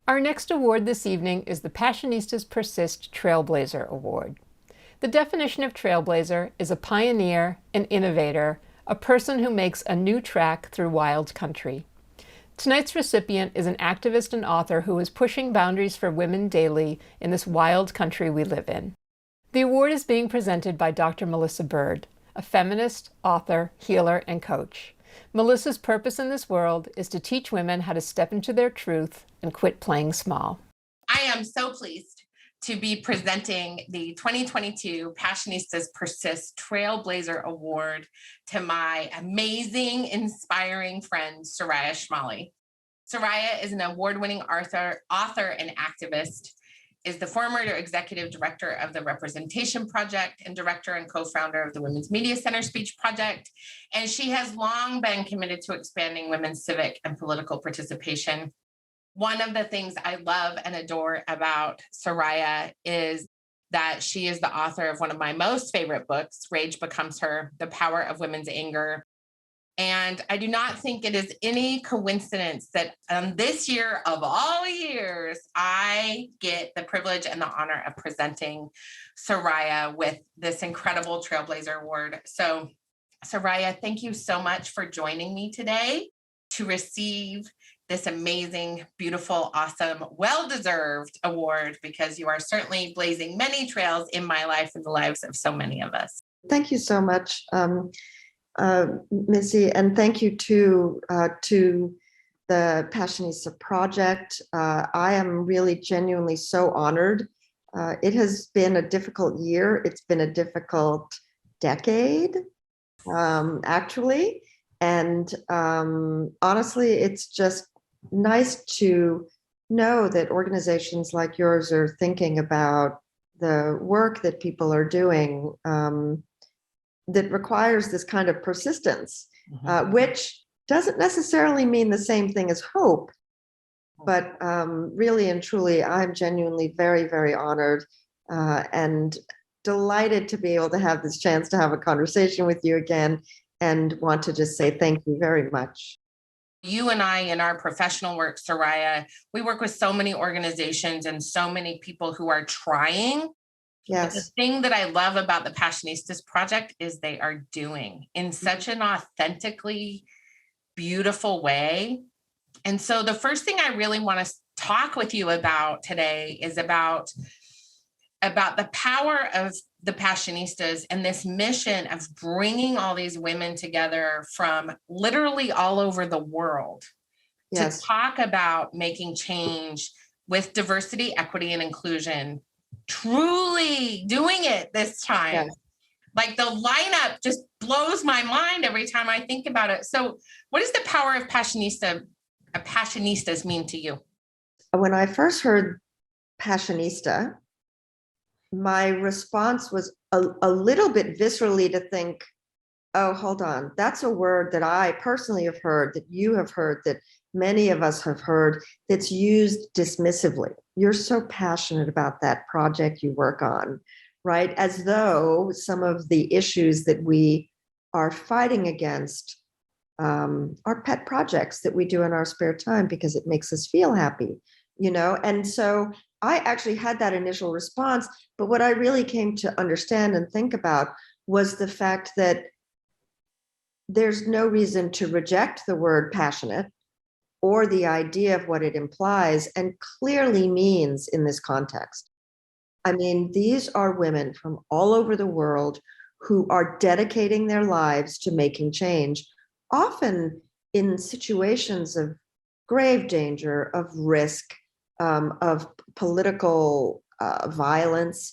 Our next award this evening is the Passionistas Persist Trailblazer Award. The definition of trailblazer is a pioneer, an innovator, a person who makes a new track through wild country. Tonight's recipient is an activist and author who is pushing boundaries for women daily in this wild country we live in. The award is being presented by Dr. Melissa Bird, a feminist, author, healer, and coach. Melissa's purpose in this world is to teach women how to step into their truth and quit playing small. I am so pleased to be presenting the 2022 Passionistas Persist Trailblazer Award to my amazing, inspiring friend, Soraya Chemaly. Soraya is an award-winning author and activist, is the former executive director of the Representation Project and director and co-founder of the Women's Media Center Speech Project. And she has long been committed to expanding women's civic and political participation. One of the things I love and adore about Soraya is that she is the author of one of my most favorite books, Rage Becomes Her, The Power of Women's Anger. And I do not think it is any coincidence that this year of all years, I get the privilege and the honor of presenting Soraya with this incredible Trailblazer Award. So Soraya, thank you so much for joining me today to receive this amazing, beautiful, awesome, well-deserved award, because you are certainly blazing many trails in my life and the lives of so many of us. Thank you so much, Missy, and thank you to the Passionista Project. I am really genuinely so honored. It has been a difficult year. It's been a difficult decade, actually. And honestly, it's just nice to know that organizations like yours are thinking about the work that people are doing that requires this kind of persistence, which doesn't necessarily mean the same thing as hope. But really and truly, I'm genuinely very, very honored and delighted to be able to have this chance to have a conversation with you again, and want to just say thank you very much. You and I, in our professional work, Soraya, we work with so many organizations and so many people who are trying. Yes. But the thing that I love about the Passionistas Project is they are doing in such an authentically beautiful way. And so the first thing I really want to talk with you about today is about the power of the Passionistas and this mission of bringing all these women together from literally all over the world. Yes. To talk about making change with diversity, equity, and inclusion, truly doing it this time. Yes. Like the lineup just blows my mind every time I think about it. So what does the power of Passionistas mean to you? When I first heard Passionista, my response was a little bit viscerally to think, oh, hold on, that's a word that I personally have heard, that you have heard, that many of us have heard, that's used dismissively. You're so passionate about that project you work on, right? As though some of the issues that we are fighting against are pet projects that we do in our spare time because it makes us feel happy, you know? And so I actually had that initial response, but what I really came to understand and think about was the fact that there's no reason to reject the word passionate or the idea of what it implies and clearly means in this context. I mean, these are women from all over the world who are dedicating their lives to making change, often in situations of grave danger, of risk, of political violence.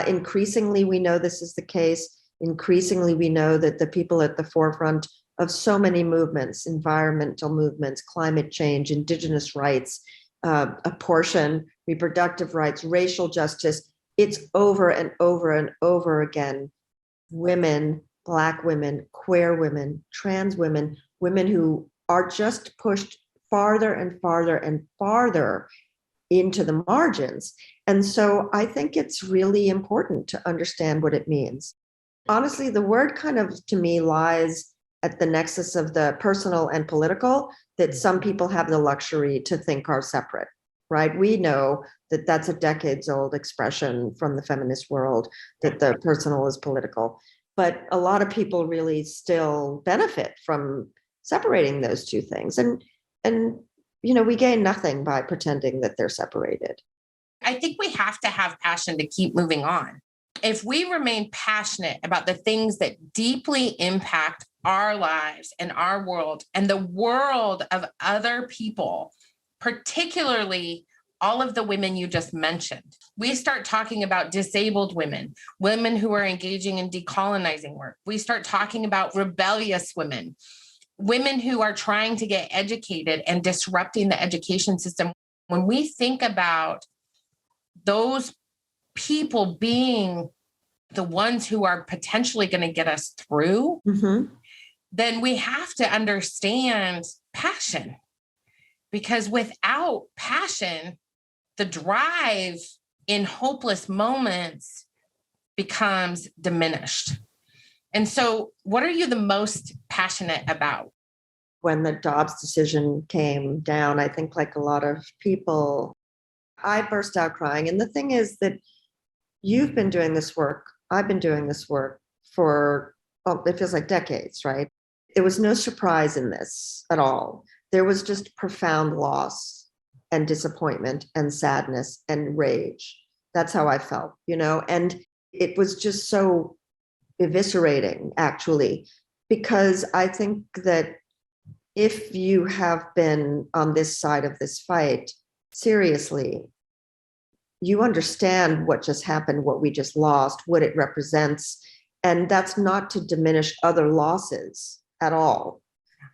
Increasingly, we know this is the case. Increasingly, we know that the people at the forefront of so many movements, environmental movements, climate change, indigenous rights, abortion, reproductive rights, racial justice, it's over and over and over again. Women, Black women, queer women, trans women, women who are just pushed farther and farther and farther into the margins. And so I think it's really important to understand what it means. Honestly, the word kind of, to me, lies at the nexus of the personal and political that some people have the luxury to think are separate, right? We know that that's a decades old expression from the feminist world, that the personal is political. But a lot of people really still benefit from separating those two things. And we gain nothing by pretending that they're separated. I think we have to have passion to keep moving on. If we remain passionate about the things that deeply impact our lives and our world and the world of other people, particularly all of the women you just mentioned, we start talking about disabled women, women who are engaging in decolonizing work. We start talking about rebellious women, women who are trying to get educated and disrupting the education system. When we think about those people being the ones who are potentially going to get us through, then we have to understand passion. Because without passion, the drive in hopeless moments becomes diminished. And so, what are you the most passionate about? When the Dobbs decision came down, I think like a lot of people, I burst out crying. And the thing is that you've been doing this work. I've been doing this work for, it feels like decades, right? There was no surprise in this at all. There was just profound loss and disappointment and sadness and rage. That's how I felt, and it was just so eviscerating, actually, because I think that if you have been on this side of this fight, seriously, you understand what just happened, what we just lost, what it represents. And that's not to diminish other losses at all,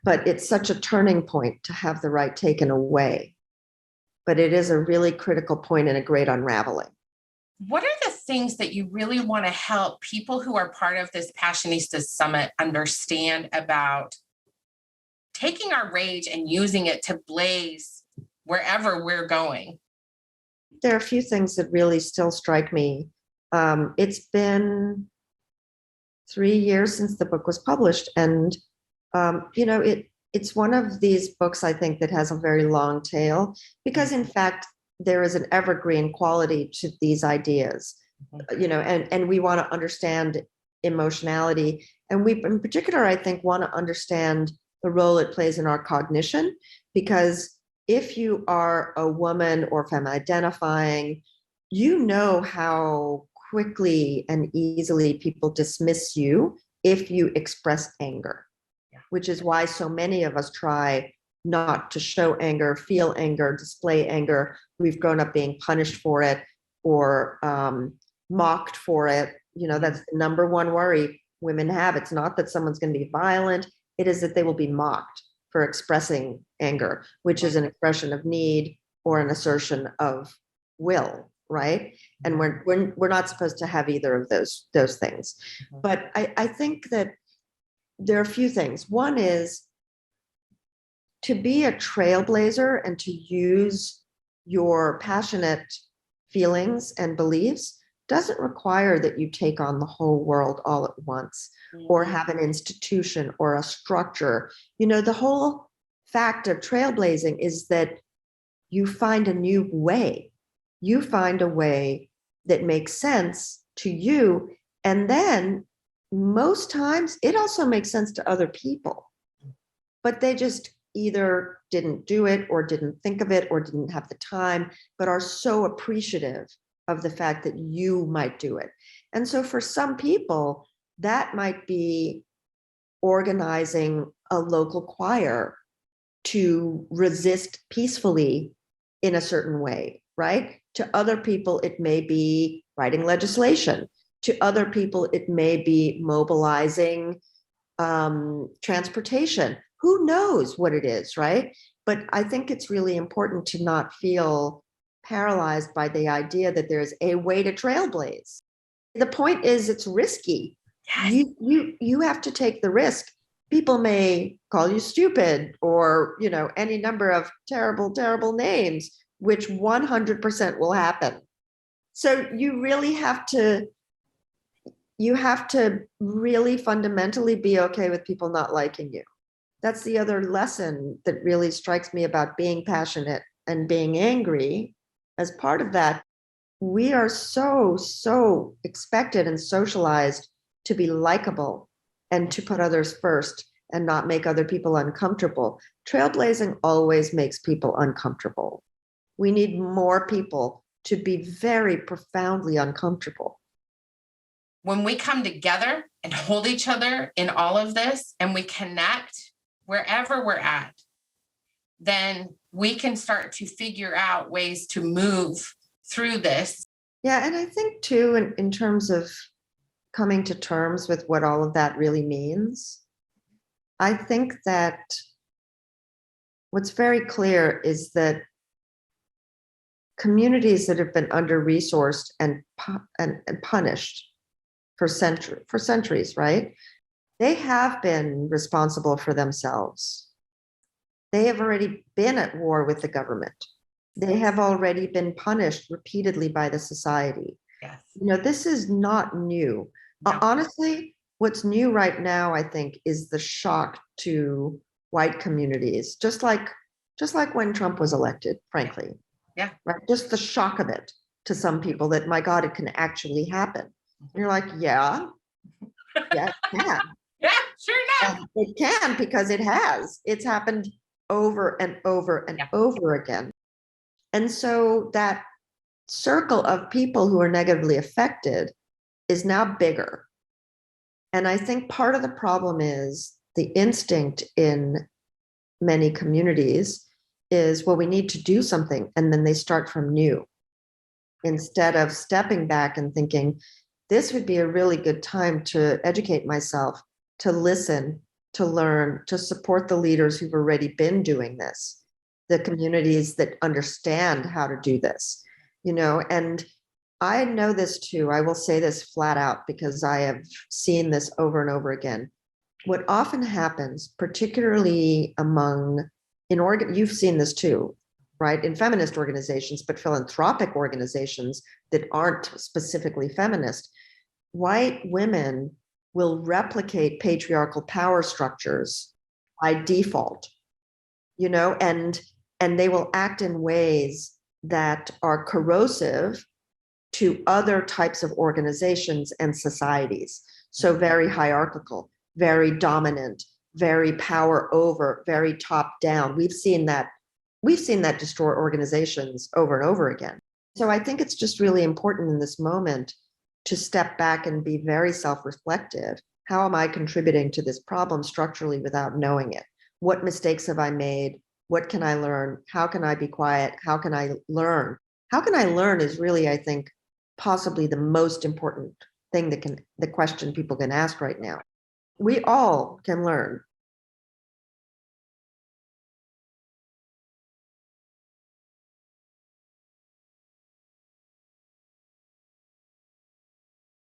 but it's such a turning point to have the right taken away. But it is a really critical point and a great unraveling. What are the things that you really want to help people who are part of this Passionistas Summit understand about taking our rage and using it to blaze wherever we're going? There are a few things that really still strike me. It's been 3 years since the book was published. And, it's one of these books, I think, that has a very long tail, because in fact, there is an evergreen quality to these ideas, and we want to understand emotionality. And we, in particular, I think, want to understand the role it plays in our cognition, because if you are a woman or femme identifying, you know how quickly and easily people dismiss you if you express anger, which is why so many of us try not to show anger, feel anger, display anger. We've grown up being punished for it or mocked for it. That's the number one worry women have. It's not that someone's going to be violent. It is that they will be mocked for expressing anger, which is an expression of need or an assertion of will, right? And we're not supposed to have either of those things. But I think that there are a few things. One is to be a trailblazer and to use your passionate feelings and beliefs doesn't require that you take on the whole world all at once or have an institution or a structure. The whole fact of trailblazing is that you find a new way. You find a way that makes sense to you. And then most times it also makes sense to other people, but they just either didn't do it or didn't think of it or didn't have the time, but are so appreciative of the fact that you might do it. And so for some people, that might be organizing a local choir to resist peacefully in a certain way, right? To other people, it may be writing legislation. To other people, it may be mobilizing transportation. Who knows what it is, right? But I think it's really important to not feel paralyzed by the idea that there's a way to trailblaze. The point is, it's risky. Yes. You have to take the risk. People may call you stupid or, any number of terrible, terrible names, which 100% will happen. So you really have to really fundamentally be okay with people not liking you. That's the other lesson that really strikes me about being passionate and being angry, as part of that, we are so expected and socialized to be likable and to put others first and not make other people uncomfortable. Trailblazing always makes people uncomfortable. We need more people to be very profoundly uncomfortable. When we come together and hold each other in all of this and we connect wherever we're at, then we can start to figure out ways to move through this. Yeah, and I think too, in terms of coming to terms with what all of that really means, I think that what's very clear is that communities that have been under-resourced and punished for centuries, right? They have been responsible for themselves. They have already been at war with the government. They have already been punished repeatedly by the society. Yes. This is not new. No. Honestly, what's new right now, I think, is the shock to white communities, just like when Trump was elected, frankly. Yeah. Right. Just the shock of it to some people that, my God, it can actually happen. And you're like, yeah, it can. Yeah, sure enough. And it can, because it has. It's happened over and over and over again. And so that circle of people who are negatively affected is now bigger. And I think part of the problem is the instinct in many communities is, well, we need to do something. And then they start from new instead of stepping back and thinking, this would be a really good time to educate myself, to listen, to learn, to support the leaders who've already been doing this, the communities that understand how to do this, and I know this too. I will say this flat out because I have seen this over and over again. What often happens, particularly you've seen this too, right? In feminist organizations, but philanthropic organizations that aren't specifically feminist, white women will replicate patriarchal power structures by default, and they will act in ways that are corrosive to other types of organizations and societies. So very hierarchical, very dominant, very power over, very top down. We've seen that destroy organizations over and over again. So I think it's just really important in this moment to step back and be very self-reflective. How am I contributing to this problem structurally without knowing it? What mistakes have I made? What can I learn? How can I be quiet? How can I learn? How can I learn is really, I think, possibly the most important thing the question people can ask right now. We all can learn.